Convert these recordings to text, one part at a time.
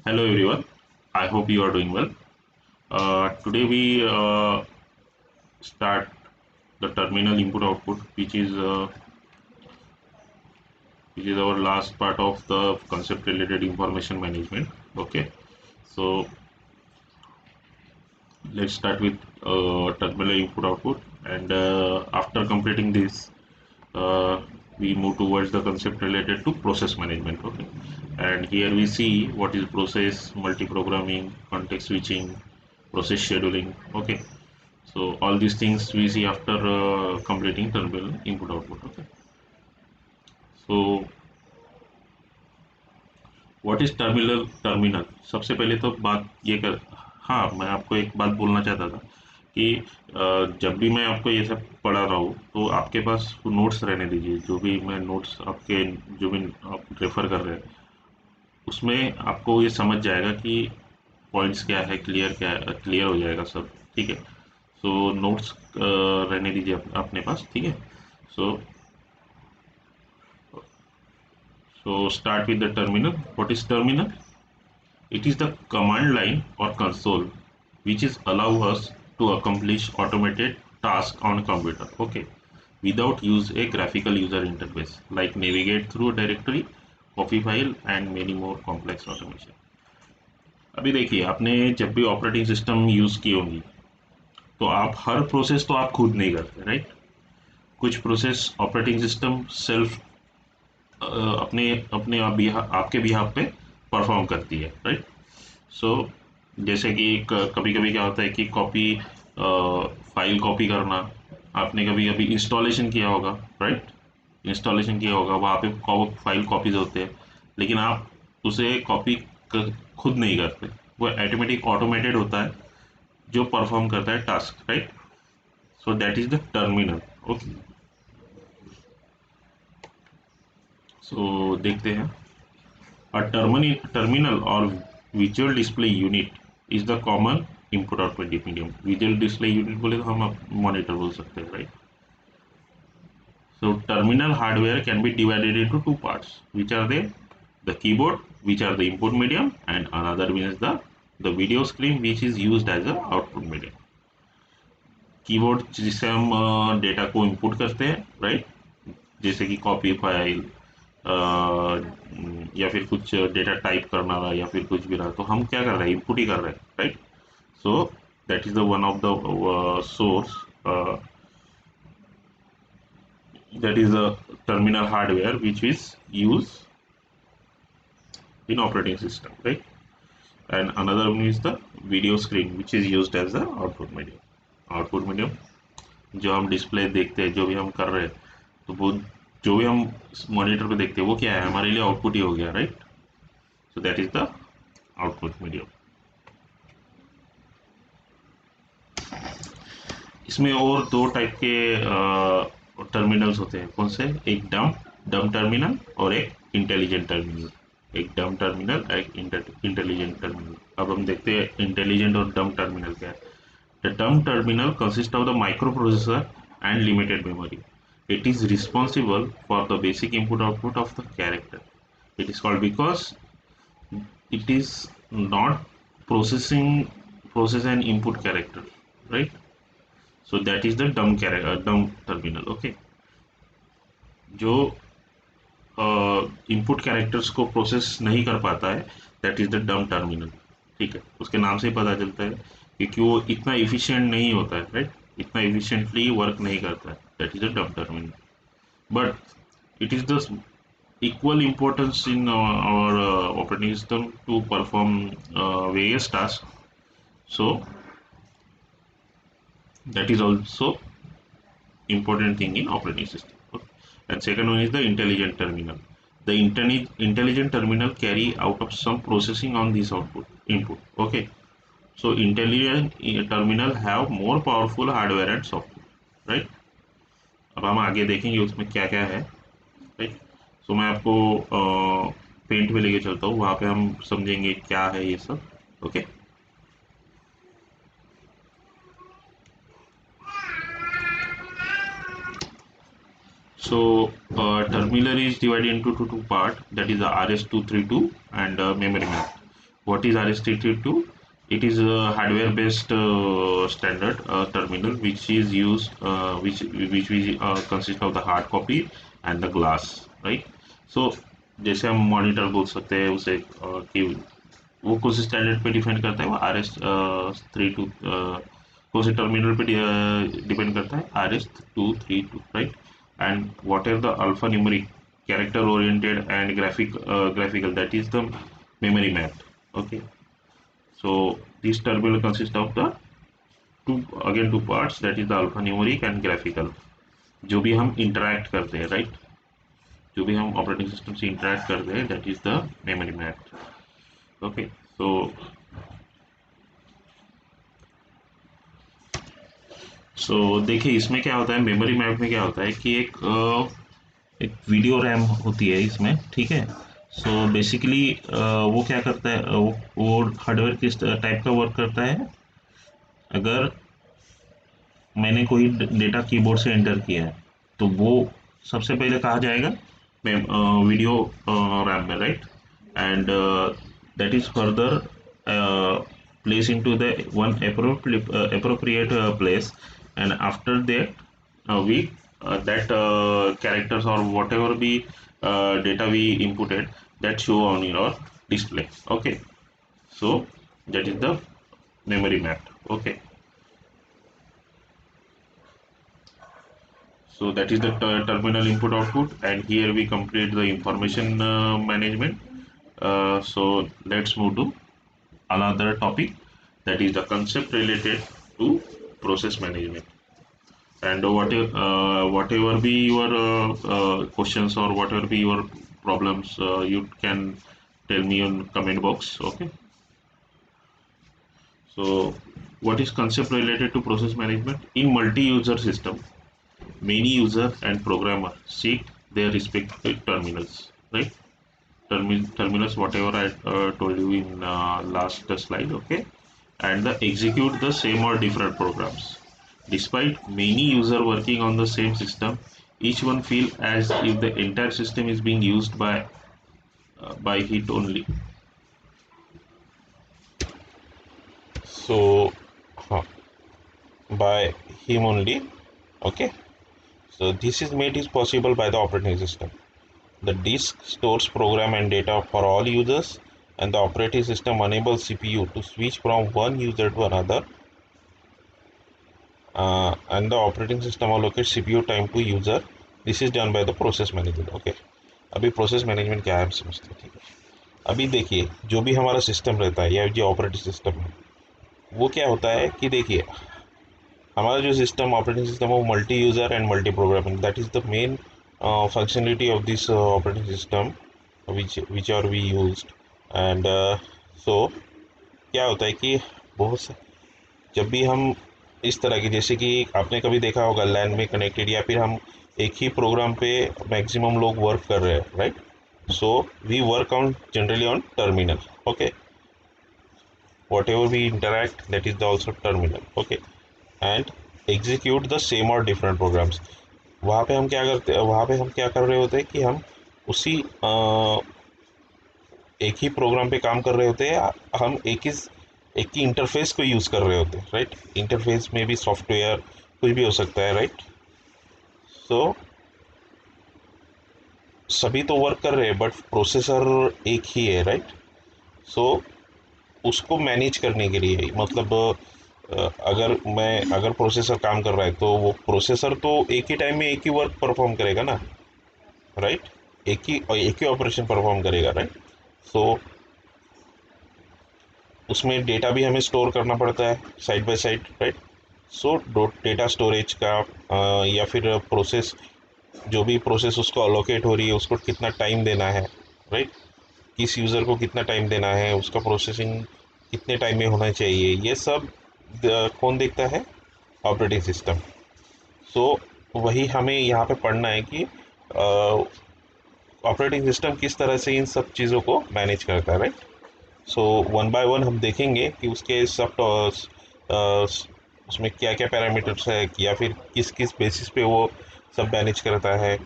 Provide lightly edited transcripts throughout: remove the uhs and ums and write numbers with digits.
Hello everyone, I hope you are doing well. Today we start the terminal input output, which is our last part of the concept related information management. Okay, so let's start with terminal input output, and after completing this, uh, we move towards the concept related to process management. Okay, and here we see what is process, multi-programming, context switching, process scheduling. Okay, so all these things we see after completing terminal input output. Okay, so what is terminal सबसे पहले तो बात ये कर। हाँ, मैं आपको एक बात बोलना चाहता था कि जब भी मैं आपको ये सब पढ़ा रहा हूँ तो आपके पास नोट्स रहने दीजिए। जो भी मैं नोट्स आपके जो भी आप रेफर कर रहे हैं उसमें आपको ये समझ जाएगा कि पॉइंट्स क्या है, क्लियर हो जाएगा सब। ठीक है, सो नोट्स रहने दीजिए अपने पास। ठीक है, सो start with the terminal. What is terminal? It is the command line or console which is allow us to accomplish automated tasks on a computer. Okay, without use a graphical user interface like navigate through a directory, copy file and many more complex automation. अभी देखिए, आपने जब भी operating system use की होंगी तो आप हर process तो आप खुद नहीं करते, राइट। कुछ प्रोसेस ऑपरेटिंग सिस्टम सेल्फ अपने अपने आपके बिहाफ पे परफॉर्म करती है, राइट। सो जैसे कि कभी कभी क्या होता है कि फाइल कॉपी करना। आपने कभी कभी इंस्टॉलेशन किया होगा, राइट। इंस्टॉलेशन किया होगा, वहाँ पे फाइल कॉपीज होते हैं, लेकिन आप उसे खुद नहीं करते। वो ऑटोमेटेड होता है जो परफॉर्म करता है task, right. So that is the terminal. Okay, so देखते हैं। A terminal or visual display unit is the common input output medium. Visual display unit बोले तो हम मॉनिटर बोल सकते हैं, right? So terminal hardware can be divided into two parts, which are the keyboard, which are the input medium, and another one is the video screen, which is used as a output medium. Keyboard जिससे हम data को input करते हैं, right. जैसे कि copy file या फिर कुछ डेटा टाइप करना रहा या फिर कुछ भी रहा, तो हम क्या कर रहे हैं, इनपुट ही कर रहे हैं, right. So that is the one of the source, that is a terminal hardware which is used in operating system, right. And another one is the video screen which is used as the output medium जो हम display देखते हैं, जो भी हम कर रहे हैं, तो वो जो भी हम मॉनिटर पे देखते हैं वो क्या है, हमारे लिए आउटपुट ही हो गया, right. So that is the output medium. इसमें और दो टाइप के टर्मिनल्स होते हैं। कौन से? एक डम टर्मिनल और एक इंटेलिजेंट टर्मिनल। एक डम टर्मिनल, एक इंटेलिजेंट टर्मिनल। अब हम देखते हैं इंटेलिजेंट और डम टर्मिनल क्या है। The dumb terminal consists of the microprocessor and limited memory. It is responsible for the basic input output of the character. It is called because it is not process an input character, right? So that is the dumb terminal. Okay, जो input characters को process नहीं कर पाता है, that is the डम terminal. ठीक है, उसके नाम से ही पता चलता है क्योंकि वो इतना इफिशिएंट नहीं होता है, राइट। इतना इफिशिएंटली वर्क नहीं करता है, दैट इज द डम terminal. But it is the equal importance in our operating system to perform various tasks. So that is also important thing in operating system. Okay. And second one is the intelligent terminal. The intelligent terminal carry out of some processing on this input. Okay, so intelligent terminal have more powerful hardware and software, right। अब हम आगे देखेंगे उसमें क्या क्या है, right. सो मैं आपको पेंट में लेके चलता हूँ, वहाँ पे हम समझेंगे क्या है ये सब। Okay, so terminal is divided into two part, that is the RS232 and memory map. What is RS-332? It is a hardware-based standard terminal which is used, which we consist of the hard copy and the glass, right? So जैसे हम monitor बोल सकते हैं उसे कि वो कौन से स्टैंडर्ड पे डिपेंड करता है, वो RS-32 कौन से टर्मिनल पे डिपेंड करता है, RS-232, right? And what are the alphanumeric character oriented and graphical, that is the memory map. Okay, so this terminal consists of the two parts, that is the alphanumeric and graphical. जो भी हम interact करते हैं, right? जो भी हम operating system से interact करते हैं, that is the memory map. Okay, so देखिए इसमें क्या होता है, मेमोरी मैप में क्या होता है कि एक वीडियो रैम होती है इसमें, ठीक है? सो बेसिकली वो क्या करता है, वो हार्डवेयर किस टाइप का वर्क करता है? अगर मैंने कोई डेटा कीबोर्ड से एंटर किया है तो वो सबसे पहले कहा जाएगा वीडियो रैम में, right? And that is further place into the one appropriate place, and after that we that characters or whatever be data we inputted, that show on your display. Okay, so that is the memory map. Okay, so that is the terminal input output, and here we complete the information management. So let's move to another topic, that is the concept related to process management. And whatever be your questions or whatever be your problems, you can tell me on comment box. Okay, so what is concept related to process management? In multi-user system, many user and programmer seek their respective terminals, right? Terminals, whatever I told you in last slide. Okay, and execute the same or different programs. Despite many user working on the same system, each one feel as if the entire system is being used by it only. So by him only. Okay, so this is made is possible by the operating system. The disk stores program and data for all users, and the operating system enables CPU to switch from one user to another, and the operating system allocates CPU time to user. This is done by the process management. Okay, अभी process management क्या है हम समझते हैं, ठीक है? अभी देखिए जो भी हमारा सिस्टम रहता है या जो ऑपरेटिंग सिस्टम है, वो क्या होता है कि देखिए हमारा जो सिस्टम ऑपरेटिंग सिस्टम है वो multi user and multi programming, that is the main functionality of this operating system which are we used. And so क्या होता है कि बहुत से जब भी हम इस तरह की, जैसे कि आपने कभी देखा होगा लैन में कनेक्टेड, या फिर हम एक ही प्रोग्राम पे मैक्सिमम लोग वर्क कर रहे हैं, right? So we work on generally on terminal. Okay, whatever we interact, that is the also terminal. Okay, and execute the same or different programs. वहाँ पे हम क्या करते हैं, वहाँ पे हम क्या कर रहे होते हैं कि हम उसी एक ही प्रोग्राम पे काम कर रहे होते हैं, हम एक ही इंटरफेस को यूज़ कर रहे होते हैं, राइट? इंटरफेस में भी सॉफ्टवेयर कुछ भी हो सकता है, राइट? सो सभी तो वर्क कर रहे हैं बट प्रोसेसर एक ही है, राइट? सो उसको मैनेज करने के लिए, मतलब अगर प्रोसेसर काम कर रहा है तो वो प्रोसेसर तो एक ही टाइम में एक ही वर्क परफॉर्म करेगा ना, राइट? एक ही ऑपरेशन परफॉर्म करेगा, राइट? सो उसमें डेटा भी हमें स्टोर करना पड़ता है side by side, right? So data storage का या फिर प्रोसेस, जो भी प्रोसेस उसको अलोकेट हो रही है उसको कितना टाइम देना है, राइट? किस यूज़र को कितना टाइम देना है, उसका प्रोसेसिंग कितने टाइम में होना चाहिए, ये सब कौन देखता है? Operating system. सो वही हमें यहाँ पे पढ़ना है कि ऑपरेटिंग सिस्टम किस तरह से इन सब चीज़ों को मैनेज करता है, right? So one by one हम देखेंगे कि उसके सब उसमें क्या क्या पैरामीटर्स है, या फिर किस किस बेसिस पे वो सब मैनेज करता है,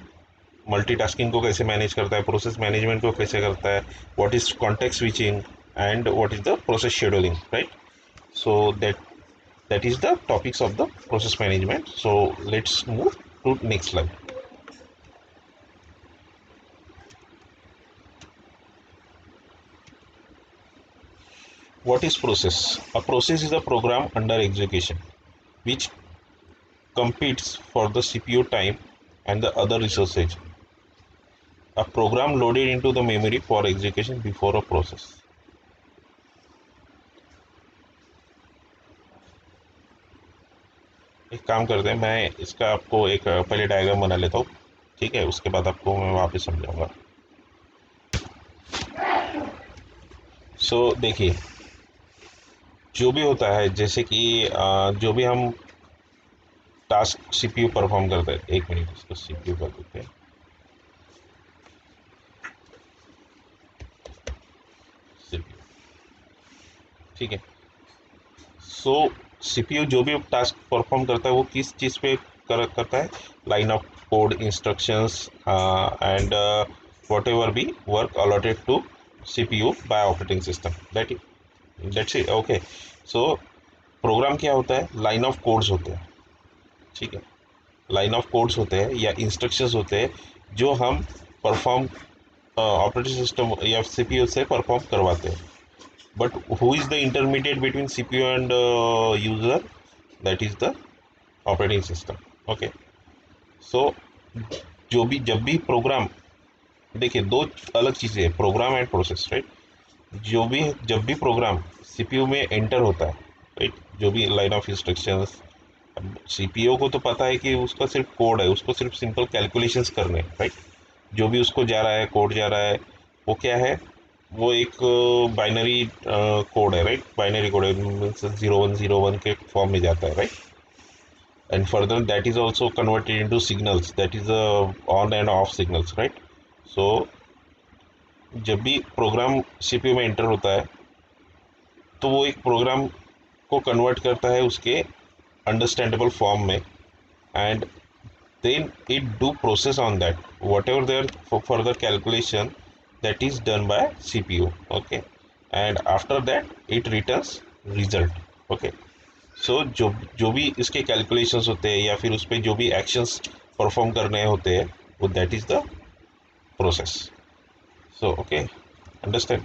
मल्टीटास्किंग को कैसे मैनेज करता है, प्रोसेस मैनेजमेंट को कैसे करता है, what is context switching, and what is the process scheduling, right? So that is the topics of the process management. So let's move to next slide. What is process? A process is a program under execution which competes for the CPU time and the other resources. A program loaded into the memory for execution before a process. एक काम करते हैं, मैं इसका आपको एक पहले diagram बना लेता हूँ, ठीक है, उसके बाद आपको मैं वहाँ पे समझाऊंगा। सो देखिए, जो भी होता है, जैसे कि जो भी हम टास्क सीपीयू परफॉर्म करते हैं, एक मिनट इसको सीपीयू कर देते हैं, सीपीयू, ठीक है। सो सीपीयू जो भी टास्क परफॉर्म करता है वो किस चीज़ पे करता है, line of code, instructions and whatever be work allotted to CPU by operating system, that's it, okay. So program क्या होता है, लाइन ऑफ कोड्स होते हैं, ठीक है, लाइन ऑफ कोड्स होते हैं या इंस्ट्रक्शंस होते हैं जो हम परफॉर्म ऑपरेटिंग सिस्टम या सीपीयू से परफॉर्म करवाते हैं। but who is the intermediate between CPU and user? That is the operating system, okay। so जब भी प्रोग्राम, देखिए दो अलग चीज़ें हैं, प्रोग्राम एंड प्रोसेस, राइट। जब भी प्रोग्राम सीपीयू में एंटर होता है, राइट, जो भी लाइन ऑफ इंस्ट्रक्शंस, सीपीयू को तो पता है कि उसका सिर्फ कोड है, उसको सिर्फ सिंपल कैलकुलेशंस करने हैं, राइट। जो भी उसको जा रहा है, कोड जा रहा है, वो क्या है, वो एक बाइनरी कोड है, राइट, बाइनरी कोड है, मीन्स 0101 के फॉर्म में जाता है, right. And further that is also converted into signals, that is on and off signals, right. So जब भी प्रोग्राम सीपीयू में एंटर होता है तो वो एक प्रोग्राम को कन्वर्ट करता है उसके अंडरस्टैंडेबल फॉर्म में, and then it do process on that whatever their further calculation that is done by CPU, okay, and after that it returns result, okay। so जो भी इसके calculations होते हैं या फिर उस पर जो भी actions perform करने होते हैं वो that is the process, so okay, understand।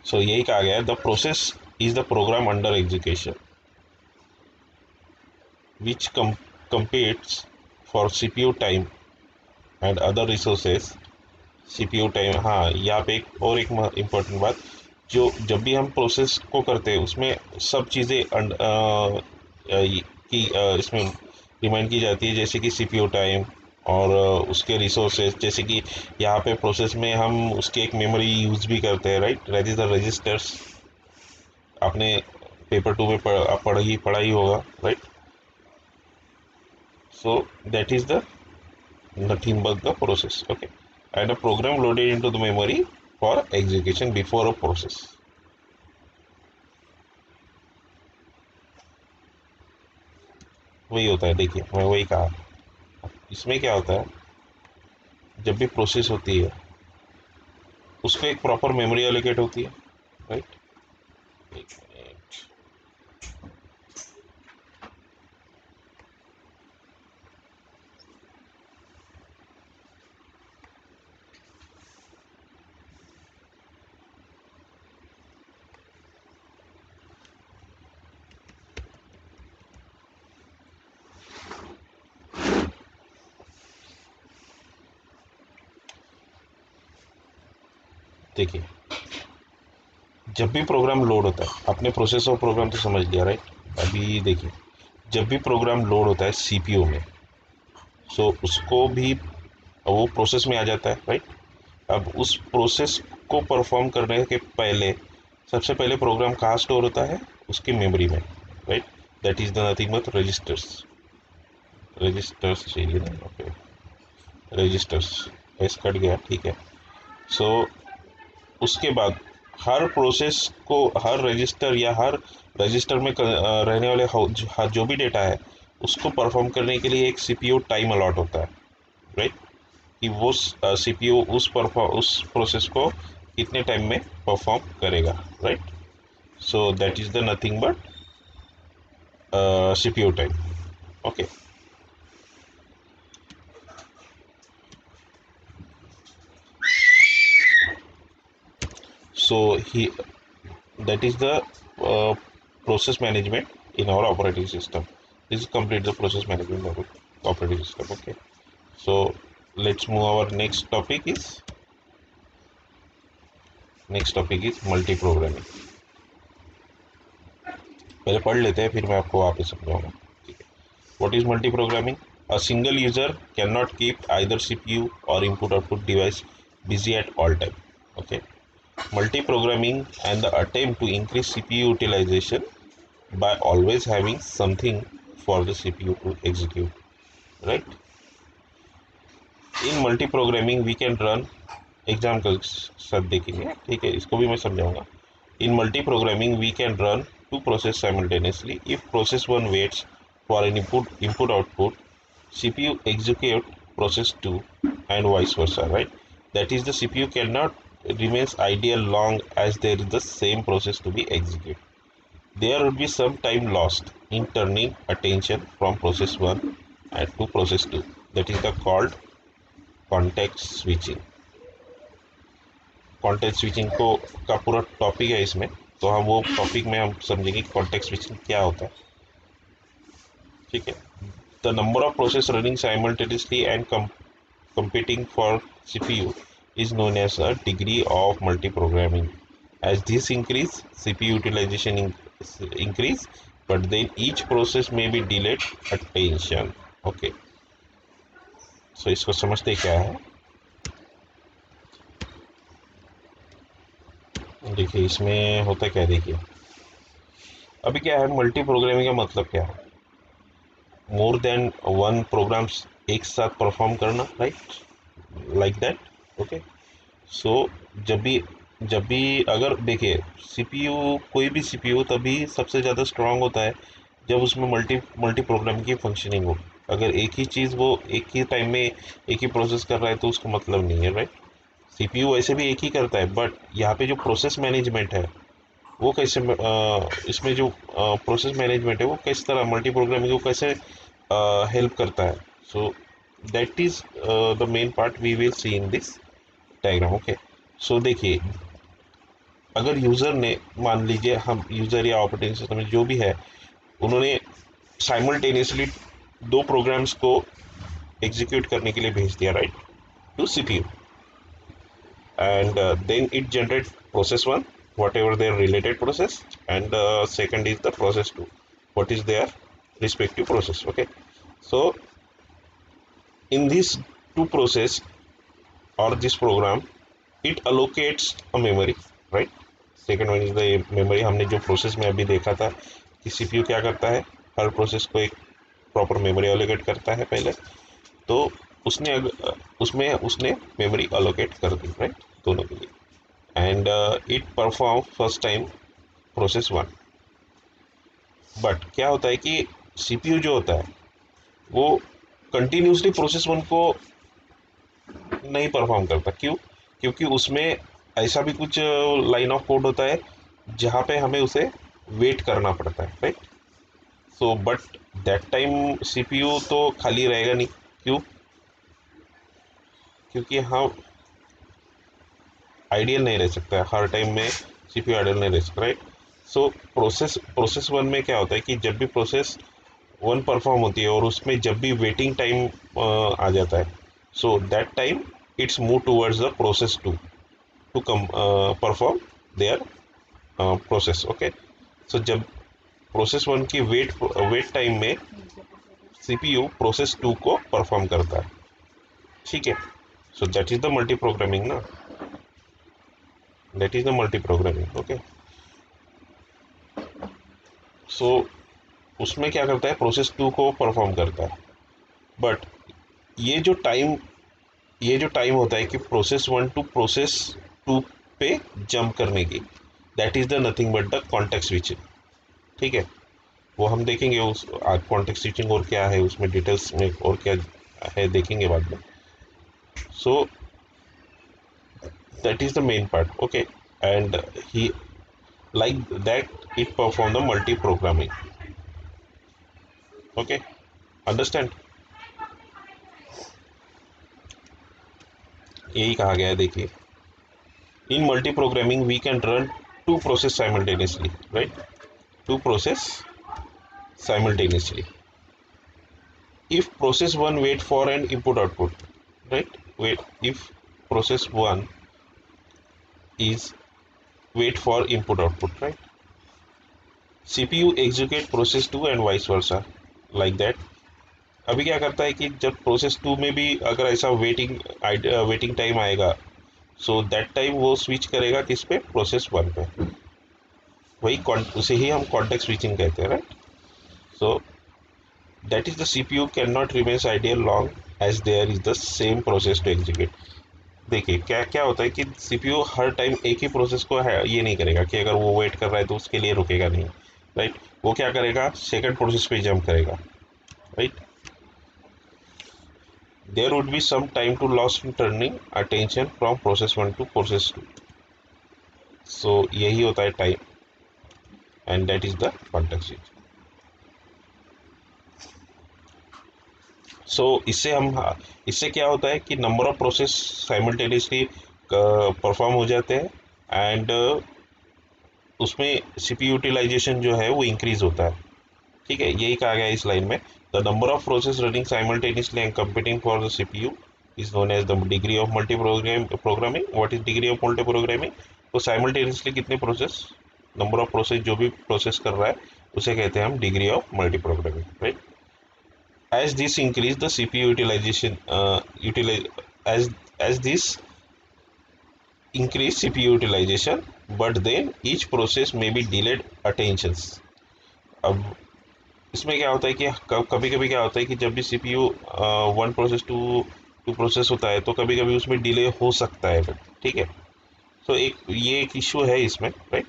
so यही कहा गया है, the process is the program under execution which competes for CPU time and other resources। CPU time, हाँ, यहाँ पे एक और एक इम्पोर्टेंट बात, जो जब भी हम प्रोसेस को करते हैं उसमें सब चीज़ें की इसमें रिमाइंड की जाती है, जैसे कि सीपीयू टाइम और उसके रिसोर्सेज, जैसे कि यहाँ पे प्रोसेस में हम उसकी एक मेमोरी यूज़ भी करते हैं, right, that is the registers. आपने पेपर 2 में पढ़ा ही होगा, right. So that is the nothing but the process, okay, and a program loaded into the memory for execution before a process। वही होता है, देखिए मैं वही कहा, इसमें क्या होता है, जब भी प्रोसेस होती है उसको एक प्रॉपर मेमोरी एलोकेट होती है, राइट। एक मिनट, देखिए जब भी प्रोग्राम लोड होता है, आपने प्रोसेस और प्रोग्राम तो समझ लिया, राइट। अभी देखिए, जब भी प्रोग्राम लोड होता है सीपीयू में, सो उसको भी वो प्रोसेस में आ जाता है, राइट। अब उस प्रोसेस को परफॉर्म करने के पहले सबसे पहले प्रोग्राम कहाँ स्टोर होता है, उसकी मेमोरी में, right, that is the nothing but registers. Registers चाहिए ना, ओके, रजिस्टर्स, एस कट गया, ठीक है। सो उसके बाद हर प्रोसेस को, हर रजिस्टर या हर रजिस्टर में रहने वाले जो भी डेटा है उसको परफॉर्म करने के लिए एक सीपीयू टाइम अलॉट होता है, राइट। कि वो सीपीयू उस प्रोसेस को कितने टाइम में परफॉर्म करेगा, right. So that is the nothing but CPU time. Okay, so he that is the uh, process management in our operating system. This is complete the process management of operating system. Okay, so let's move. Our next topic is multi programming. पहले पढ़ लेते हैं, फिर मैं आपको वापस समझाऊंगा। ठीक है, what is multi programming? A single user cannot keep either CPU or input output device busy at all time. Okay, multi-programming and the attempt to increase CPU utilization by always having something for the CPU to execute, right? In multi-programming we can run exam का साथ देखेंगे, ठीक है, इसको भी मैं समझाऊंगा। In multi-programming we can run two processes simultaneously. If process 1 waits for an input output, CPU execute process 2 and vice versa, right? That is, the CPU cannot remains idle long as there is the same process to be executed. There would be some time lost in turning attention from process 1 and to process 2. That is the called context switching. Context switching को का पूरा topic है इसमें, तो हम वो topic में हम समझेंगे कॉन्टेक्स्ट स्विचिंग क्या होता है। ठीक है, the number of process running simultaneously and competing for CPU is known as a degree of multi-programming. As this increase, CPU utilization increase, but then each process may be delayed attention. Okay, so इसको समझते क्या है। देखिए इसमें होता क्या है, देखिए अभी क्या है, मल्टी प्रोग्रामिंग का मतलब क्या है, मोर देन वन प्रोग्राम्स एक साथ परफॉर्म करना, right, like that. Okay, so जब भी अगर देखिए सीपीयू, कोई भी सीपीयू तभी सबसे ज़्यादा स्ट्रांग होता है जब उसमें मल्टी मल्टी प्रोग्राम की फंक्शनिंग हो। अगर एक ही चीज़ वो एक ही टाइम में एक ही प्रोसेस कर रहा है तो उसको मतलब नहीं है, राइट। सीपीयू वैसे भी एक ही करता है, बट यहाँ पे जो प्रोसेस मैनेजमेंट है वो कैसे इसमें जो प्रोसेस मैनेजमेंट है वो किस तरह मल्टी प्रोग्रामिंग को कैसे हेल्प करता है। So that is the main part we will see in this diagram. Okay, so देखिए अगर यूज़र ने, मान लीजिए हम यूज़र या ऑपरेटिंग सिस्टम में जो भी है, उन्होंने साइमल्टेनियसली दो प्रोग्राम्स को एग्जीक्यूट करने के लिए भेज दिया, right, to CPU, and then it generate process 1 whatever their related process, and second is the process 2 what is their respective process. Okay, so in these two process or this program, it allocates a memory, right. second one is the memory. हमने जो process में अभी देखा था कि CPU क्या करता है, हर प्रोसेस को एक प्रॉपर मेमोरी अलोकेट करता है पहले, तो उसने मेमोरी अलोकेट कर दी, राइट, दोनों के लिए, and it perform first time process 1। But क्या होता है कि सीपीयू जो होता है वो कंटिन्यूसली प्रोसेस 1 को नहीं परफॉर्म करता। क्यों? क्योंकि उसमें ऐसा भी कुछ लाइन ऑफ कोड होता है जहाँ पे हमें उसे वेट करना पड़ता है, right. So but that time CPU तो खाली रहेगा नहीं। क्यों? क्योंकि हम आइडियल नहीं रह सकता है हर टाइम में, सीपीयू आइडियल नहीं रह सकता, राइट। सो प्रोसेस 1 में क्या होता है कि जब भी प्रोसेस 1 परफॉर्म होती है और उसमें जब भी वेटिंग टाइम आ जाता है, so that time it's move towards the process 2 to come perform there process. Okay, so जब प्रोसेस 1 की वेट टाइम में सीपीयू प्रोसेस 2 को परफॉर्म करता है, ठीक है। So that is the multi programming ना, that is the multi programming. Okay, so उसमें क्या करता है, प्रोसेस 2 को परफॉर्म करता है। बट ये जो टाइम होता है कि प्रोसेस 1 टू प्रोसेस 2 पे जंप करने की, that is the nothing but the context switching. ठीक है, वो हम देखेंगे उस कॉन्टेक्स्ट स्विचिंग और क्या है, उसमें डिटेल्स में और क्या है देखेंगे बाद में। So that is the main part. Okay, and he like that it perform the multi programming. Okay, understand? यही कहा गया है, देखिए, in multi programming we can run two process simultaneously, right? Two process simultaneously. If process 1 wait for an input output, right? Wait, if process 1 is wait for input output, right? CPU execute process 2 and vice versa, like that. अभी क्या करता है कि जब process 2 में भी अगर ऐसा वेटिंग टाइम आएगा, सो दैट टाइम वो स्विच करेगा किस पे, प्रोसेस 1 पे। वही उसे ही हम कॉन्टेक्स्ट स्विचिंग कहते हैं, right? So that is the CPU can not remains ideal long as there is the same process to execute. देखिए क्या क्या होता है कि सीपीयू हर टाइम एक ही प्रोसेस को है ये नहीं करेगा कि अगर वो वेट कर रहा है तो उसके लिए रुकेगा नहीं, राइट? वो क्या करेगा, सेकंड प्रोसेस पे जंप करेगा, right? There would be some time to loss in turning attention from process 1 to process 2. So यही होता है time, and that is the context switch. So इससे क्या होता है कि number of process simultaneously perform हो जाते हैं, एंड उसमें सीपीयू यूटिलाइजेशन जो है वो इंक्रीज होता है। ठीक है, यही कहा गया है इस लाइन में, the number of process running simultaneously and competing for the CPU is known as the degree of programming. What is degree of multi programming? तो साइमल्टेनियसली कितने प्रोसेस, नंबर ऑफ प्रोसेस जो भी प्रोसेस कर रहा है उसे कहते हैं हम degree of multi programming, right? As this increase the CPU utilization as this increase CPU utilization, but then each process may be delayed attentions. अब इसमें क्या होता है कि कभी कभी क्या होता है कि जब भी CPU one process to process होता है तो कभी कभी उसमें डिले हो सकता है, ठीक है? तो ये एक इशू है इसमें, राइट?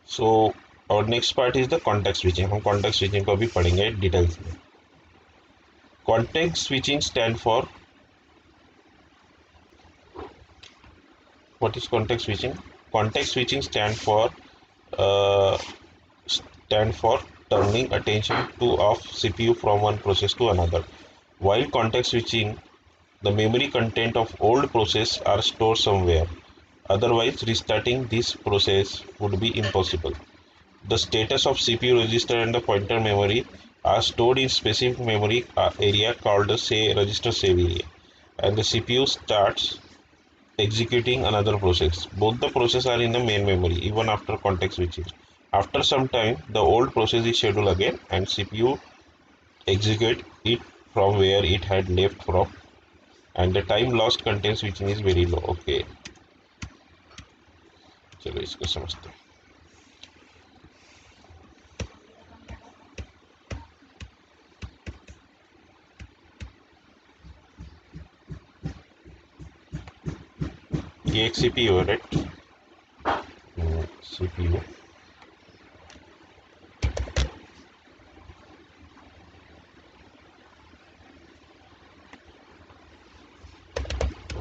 सो और next part is the context switching. हम कॉन्टेक्स्ट स्विचिंग को भी पढ़ेंगे डिटेल्स में। Context switching stand for, what is context switching? Context switching uh, stand for turning attention to of CPU from one process to another. While context switching, the memory content of old process are stored somewhere. Otherwise, restarting this process would be impossible. The status of CPU register and the pointer memory are stored in specific memory area called the register save area, and the CPU starts executing another process. Both the processes are in the main memory even after context switching. After some time, the old process is scheduled again and CPU execute it from where it had left from, and the time lost content switching is very low. Okay, चलो इसको समझते हैं। ये एक CPU है, right? CPU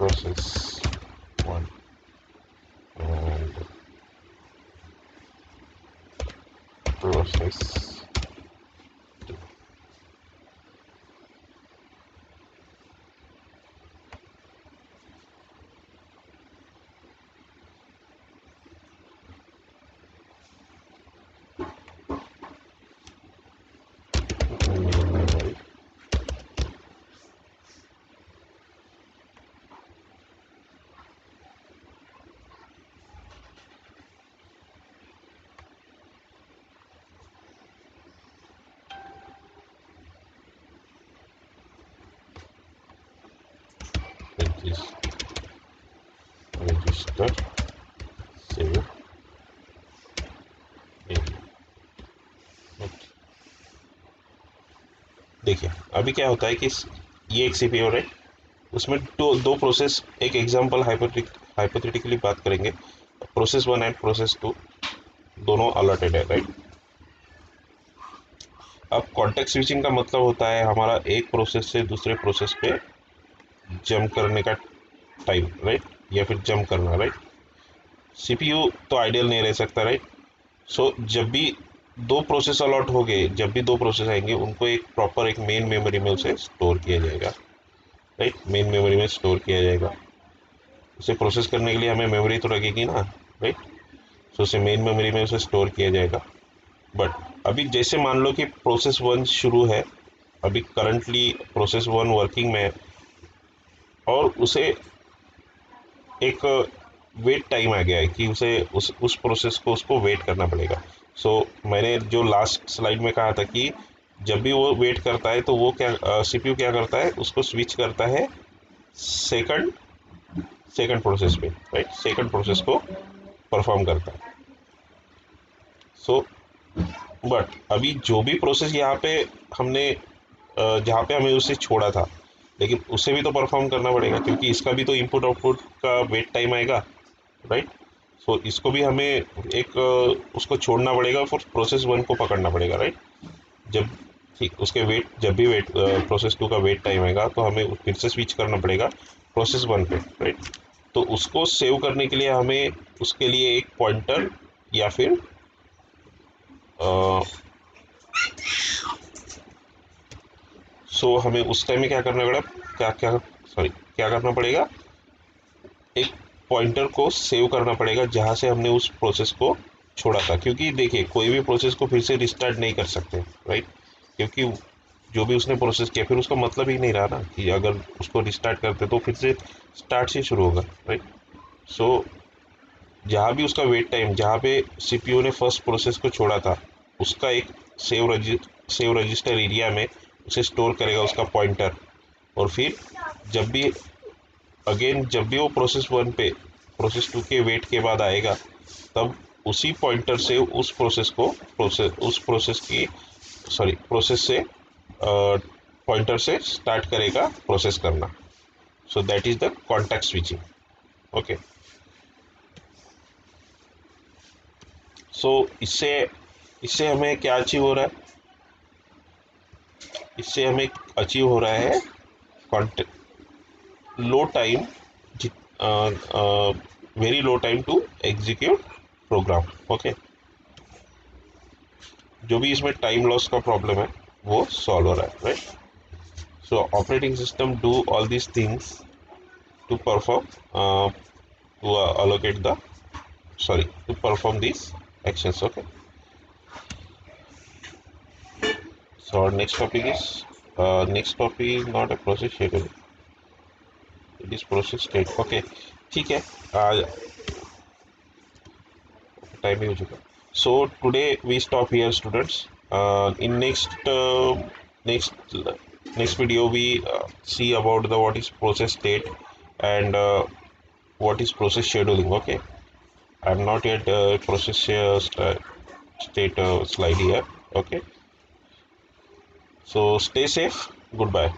process 1 and process 2. Main memory. Which is register save area. देखिए अभी क्या होता है कि ये एक सीपीयू है, उसमें दो प्रोसेस, एक एग्जांपल हाइपोथेटिकली बात करेंगे। प्रोसेस 1 एंड प्रोसेस 2 दोनों अलर्टेड है, राइट? अब कॉन्टेक्स्ट स्विचिंग का मतलब होता है हमारा एक प्रोसेस से दूसरे प्रोसेस पे जंप करने का टाइम, राइट, या फिर जंप करना, राइट। सीपीयू तो आइडियल नहीं रह सकता, राइट। सो जब भी दो प्रोसेस अलॉट हो गए, जब भी दो प्रोसेस आएंगे उनको एक प्रॉपर एक मेन मेमोरी में उसे स्टोर किया जाएगा, राइट। मेन मेमोरी में स्टोर किया जाएगा। उसे प्रोसेस करने के लिए हमें मेमोरी तो लगेगी ना, राइट। सो उसे मेन मेमोरी में उसे स्टोर किया जाएगा। बट अभी जैसे मान लो कि प्रोसेस वन शुरू है, अभी करंटली प्रोसेस वन वर्किंग में है, और उसे एक वेट टाइम आ गया है कि उसे उस प्रोसेस को उसको वेट करना पड़ेगा। सो मैंने जो लास्ट स्लाइड में कहा था कि जब भी वो वेट करता है तो वो क्या, सीपीयू क्या करता है, उसको स्विच करता है सेकंड सेकंड प्रोसेस पे, राइट, सेकंड प्रोसेस को परफॉर्म करता है। सो बट अभी जो भी प्रोसेस यहाँ पे हमने जहाँ पे हमें उसे छोड़ा था, लेकिन उसे भी तो परफॉर्म करना पड़ेगा क्योंकि इसका भी तो इनपुट आउटपुट का वेट टाइम आएगा, राइट। सो इसको भी हमें एक उसको छोड़ना पड़ेगा, फिर प्रोसेस वन को पकड़ना पड़ेगा, राइट। जब ठीक उसके वेट जब भी वेट प्रोसेस टू का वेट टाइम आएगा तो हमें फिर से स्विच करना पड़ेगा प्रोसेस वन पे, राइट। तो उसको सेव करने के लिए हमें उसके लिए एक पॉइंटर या फिर हमें उस टाइम में क्या करना पड़ेगा, क्या क्या सॉरी क्या करना पड़ेगा, एक पॉइंटर को सेव करना पड़ेगा जहाँ से हमने उस प्रोसेस को छोड़ा था। क्योंकि देखिए कोई भी प्रोसेस को फिर से रिस्टार्ट नहीं कर सकते, राइट। क्योंकि जो भी उसने प्रोसेस किया फिर उसका मतलब ही नहीं रहा ना कि अगर उसको रिस्टार्ट करते तो फिर से स्टार्ट से शुरू होगा, राइट। सो जहाँ भी उसका वेट टाइम, जहाँ पे सीपीयू ने फर्स्ट प्रोसेस को छोड़ा था, उसका एक सेव रजिस्टर एरिया में उसे स्टोर करेगा उसका पॉइंटर। और फिर जब भी अगेन जब भी वो प्रोसेस वन पे प्रोसेस टू के वेट के बाद आएगा, तब उसी पॉइंटर से उस प्रोसेस की प्रोसेस से पॉइंटर से स्टार्ट करेगा प्रोसेस करना। So that is the context switching, okay. So इससे इससे हमें क्या अचीव हो रहा है, इससे हमें अचीव हो रहा है low time, very low time to execute program, okay. जो भी इसमें टाइम लॉस का प्रॉब्लम है वो सॉल्व हो रहा है, right. So operating system do all these things to perform to allocate the to perform these actions, okay. So our next topic is not a process schedule, it is process state, okay। ठीक है, आज time ही हो चुका। So today we stop here students. In next video we see about the what is process state and what is process scheduling, okay। I'm not yet process state slide here, okay। So stay safe, goodbye।